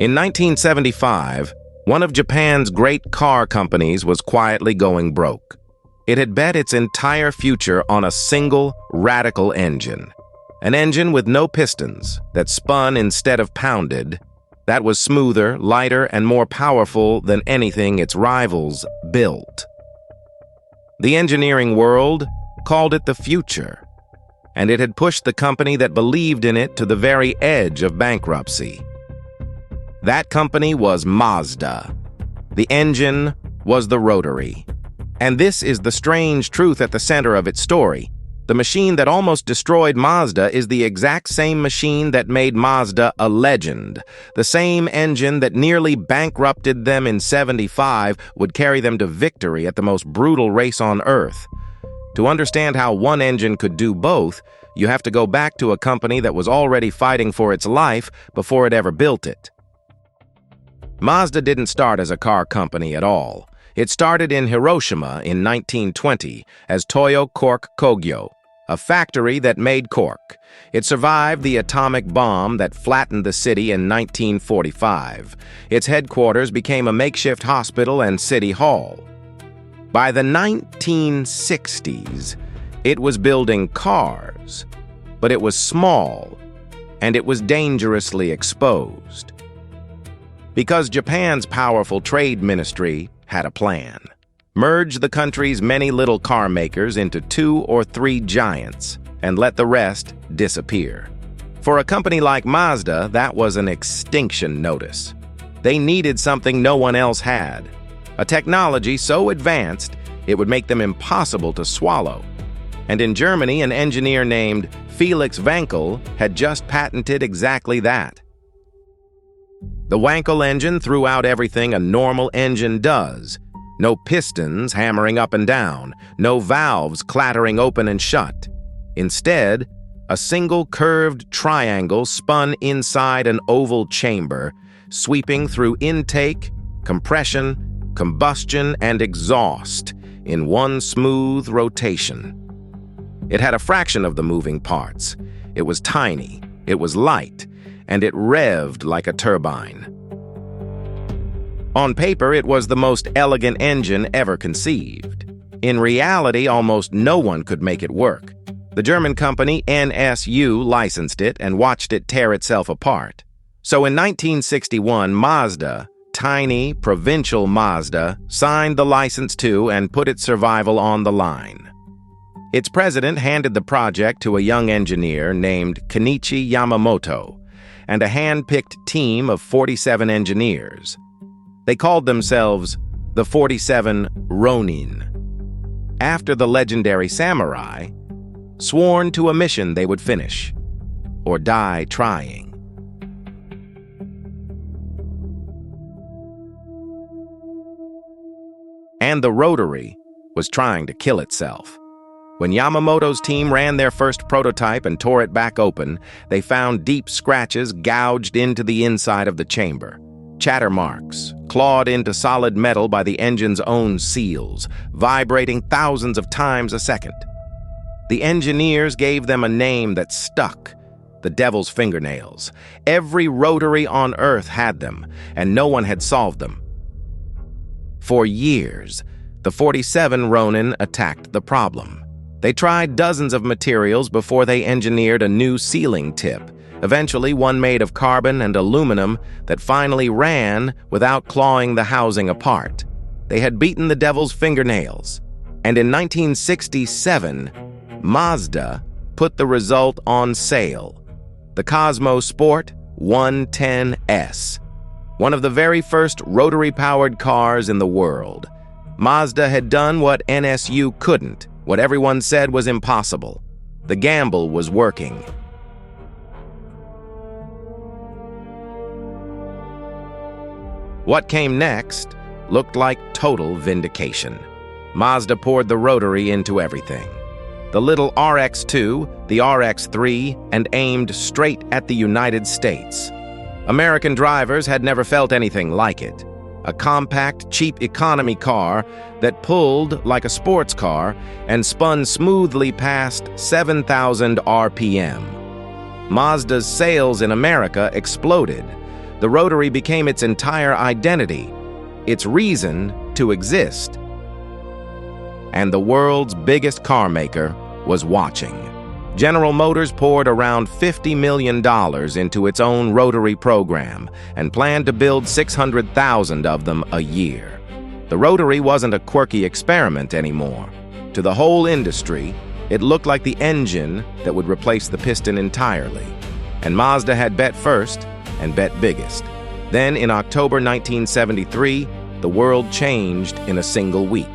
In 1975, one of Japan's great car companies was quietly going broke. It had bet its entire future on a single, radical engine. An engine with no pistons, that spun instead of pounded, that was smoother, lighter, and more powerful than anything its rivals built. The engineering world called it the future, and it had pushed the company that believed in it to the very edge of bankruptcy. That company was Mazda. The engine was the Rotary. And this is the strange truth at the center of its story. The machine that almost destroyed Mazda is the exact same machine that made Mazda a legend. The same engine that nearly bankrupted them in '75 would carry them to victory at the most brutal race on Earth. To understand how one engine could do both, you have to go back to a company that was already fighting for its life before it ever built it. Mazda didn't start as a car company at all. It started in Hiroshima in 1920 as Toyo Cork Kogyo, a factory that made cork. It survived the atomic bomb that flattened the city in 1945. Its headquarters became a makeshift hospital and city hall. By the 1960s, it was building cars, but it was small, and it was dangerously exposed. Because Japan's powerful trade ministry had a plan. Merge the country's many little car makers into 2 or 3 giants and let the rest disappear. For a company like Mazda, that was an extinction notice. They needed something no one else had. A technology so advanced, it would make them impossible to swallow. And in Germany, an engineer named Felix Wankel had just patented exactly that. The Wankel engine threw out everything a normal engine does. No pistons hammering up and down, no valves clattering open and shut. Instead, a single curved triangle spun inside an oval chamber, sweeping through intake, compression, combustion, and exhaust in one smooth rotation. It had a fraction of the moving parts. It was tiny, it was light, and it revved like a turbine. On paper, it was the most elegant engine ever conceived. In reality, almost no one could make it work. The German company NSU licensed it and watched it tear itself apart. So in 1961, Mazda, tiny, provincial Mazda, signed the license to and put its survival on the line. Its president handed the project to a young engineer named Kenichi Yamamoto and a hand-picked team of 47 engineers. They called themselves the 47 Ronin, after the legendary samurai, sworn to a mission they would finish, or die trying. And the Rotary was trying to kill itself. When Yamamoto's team ran their first prototype and tore it back open, they found deep scratches gouged into the inside of the chamber, chatter marks clawed into solid metal by the engine's own seals, vibrating thousands of times a second. The engineers gave them a name that stuck: the Devil's Fingernails. Every Rotary on Earth had them, and no one had solved them. For years, the 47 Ronin attacked the problem. They tried dozens of materials before they engineered a new sealing tip, eventually one made of carbon and aluminum that finally ran without clawing the housing apart. They had beaten the Devil's Fingernails, and in 1967, Mazda put the result on sale: the Cosmo Sport 110S, one of the very first rotary-powered cars in the world. Mazda had done what NSU couldn't, what everyone said was impossible. The gamble was working. What came next looked like total vindication. Mazda poured the Rotary into everything. The little RX-2, the RX-3, and aimed straight at the United States. American drivers had never felt anything like it. A compact, cheap economy car that pulled like a sports car and spun smoothly past 7,000 RPM. Mazda's sales in America exploded. The Rotary became its entire identity, its reason to exist. And the world's biggest car maker was watching. General Motors poured around $50 million into its own Rotary program and planned to build 600,000 of them a year. The Rotary wasn't a quirky experiment anymore. To the whole industry, it looked like the engine that would replace the piston entirely. And Mazda had bet first and bet biggest. Then, in October 1973, the world changed in a single week.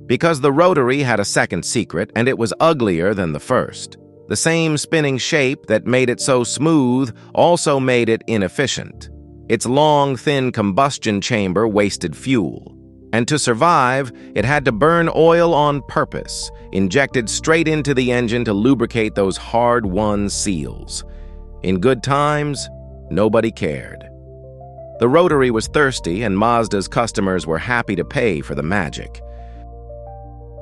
Because the Rotary had a second secret, and it was uglier than the first. The same spinning shape that made it so smooth also made it inefficient. Its long, thin combustion chamber wasted fuel. And to survive, it had to burn oil on purpose, injected straight into the engine to lubricate those hard-won seals. In good times, nobody cared. The Rotary was thirsty, and Mazda's customers were happy to pay for the magic.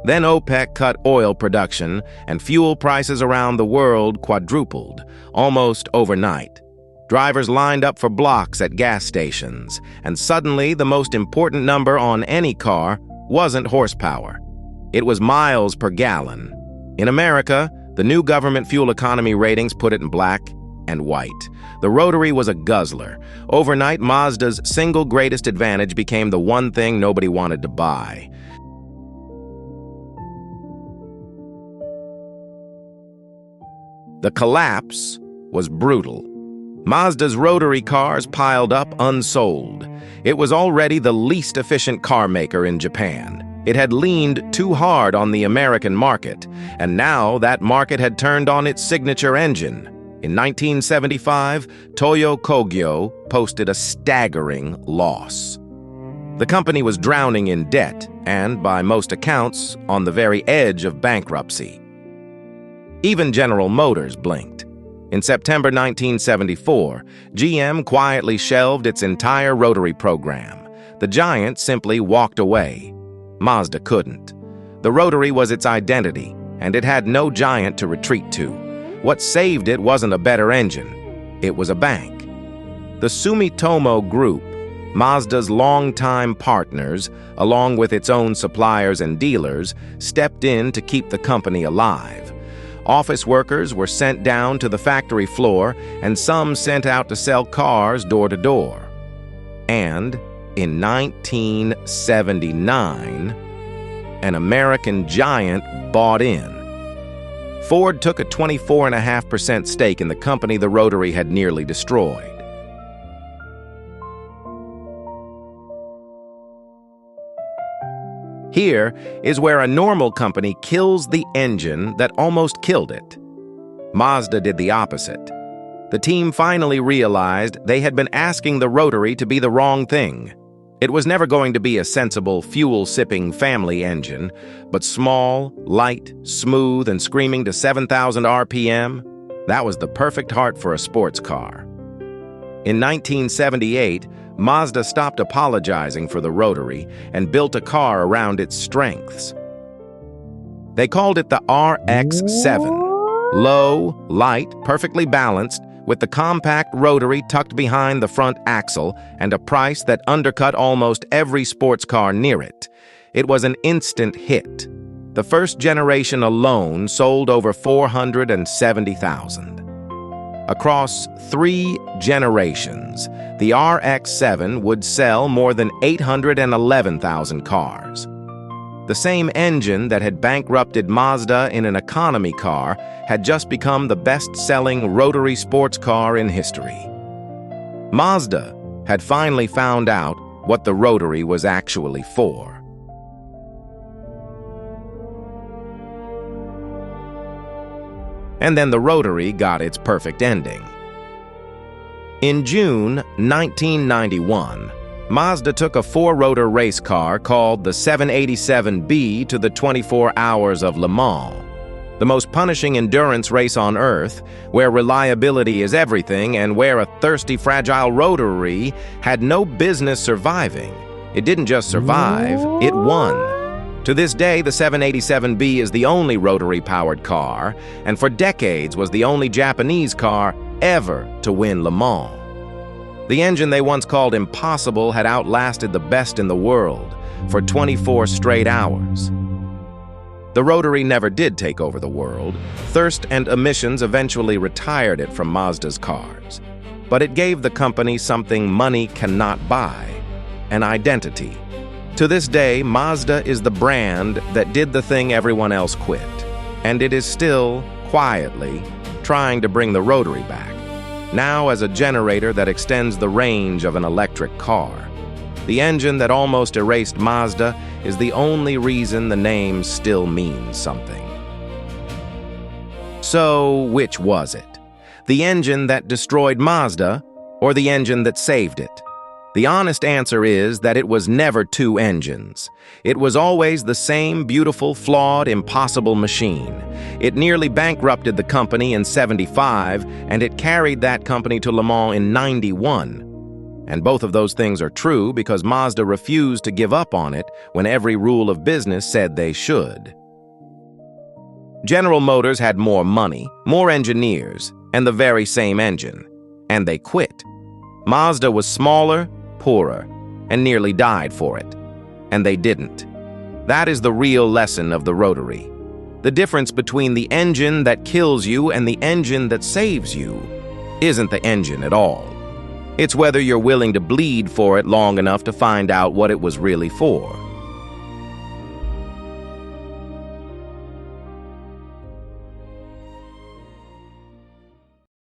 Then OPEC cut oil production, and fuel prices around the world quadrupled, almost overnight. Drivers lined up for blocks at gas stations, and suddenly the most important number on any car wasn't horsepower. It was miles per gallon. In America, the new government fuel economy ratings put it in black and white. The Rotary was a guzzler. Overnight, Mazda's single greatest advantage became the one thing nobody wanted to buy. The collapse was brutal. Mazda's Rotary cars piled up unsold. It was already the least efficient car maker in Japan. It had leaned too hard on the American market, and now that market had turned on its signature engine. In 1975, Toyo Kogyo posted a staggering loss. The company was drowning in debt and, by most accounts, on the very edge of bankruptcy. Even General Motors blinked. In September 1974, GM quietly shelved its entire Rotary program. The giant simply walked away. Mazda couldn't. The Rotary was its identity, and it had no giant to retreat to. What saved it wasn't a better engine. It was a bank. The Sumitomo Group, Mazda's longtime partners, along with its own suppliers and dealers, stepped in to keep the company alive. Office workers were sent down to the factory floor, and some sent out to sell cars door to door. And in 1979, an American giant bought in. Ford took a 24.5% stake in the company the Rotary had nearly destroyed. Here is where a normal company kills the engine that almost killed it. Mazda did the opposite. The team finally realized they had been asking the Rotary to be the wrong thing. It was never going to be a sensible, fuel-sipping family engine, but small, light, smooth, and screaming to 7,000 RPM, that was the perfect heart for a sports car. In 1978, Mazda stopped apologizing for the Rotary and built a car around its strengths. They called it the RX-7. Low, light, perfectly balanced, with the compact Rotary tucked behind the front axle and a price that undercut almost every sports car near it. It was an instant hit. The first generation alone sold over 470,000. Across 3 generations, the RX-7 would sell more than 811,000 cars. The same engine that had bankrupted Mazda in an economy car had just become the best-selling Rotary sports car in history. Mazda had finally found out what the Rotary was actually for. And then the Rotary got its perfect ending. In June 1991, Mazda took a 4-rotor race car called the 787B to the 24 Hours of Le Mans, the most punishing endurance race on Earth, where reliability is everything and where a thirsty, fragile Rotary had no business surviving. It didn't just survive, it won. To this day, the 787B is the only rotary-powered car, and for decades was the only Japanese car ever to win Le Mans. The engine they once called impossible had outlasted the best in the world for 24 straight hours. The Rotary never did take over the world. Thirst and emissions eventually retired it from Mazda's cars. But it gave the company something money cannot buy: an identity. To this day, Mazda is the brand that did the thing everyone else quit. And it is still, quietly, trying to bring the Rotary back, now as a generator that extends the range of an electric car. The engine that almost erased Mazda is the only reason the name still means something. So, which was it? The engine that destroyed Mazda, or the engine that saved it? The honest answer is that it was never two engines. It was always the same beautiful, flawed, impossible machine. It nearly bankrupted the company in '75, and it carried that company to Le Mans in '91. And both of those things are true because Mazda refused to give up on it when every rule of business said they should. General Motors had more money, more engineers, and the very same engine. And they quit. Mazda was smaller, poorer, and nearly died for it. And they didn't. That is the real lesson of the Rotary. The difference between the engine that kills you and the engine that saves you isn't the engine at all. It's whether you're willing to bleed for it long enough to find out what it was really for.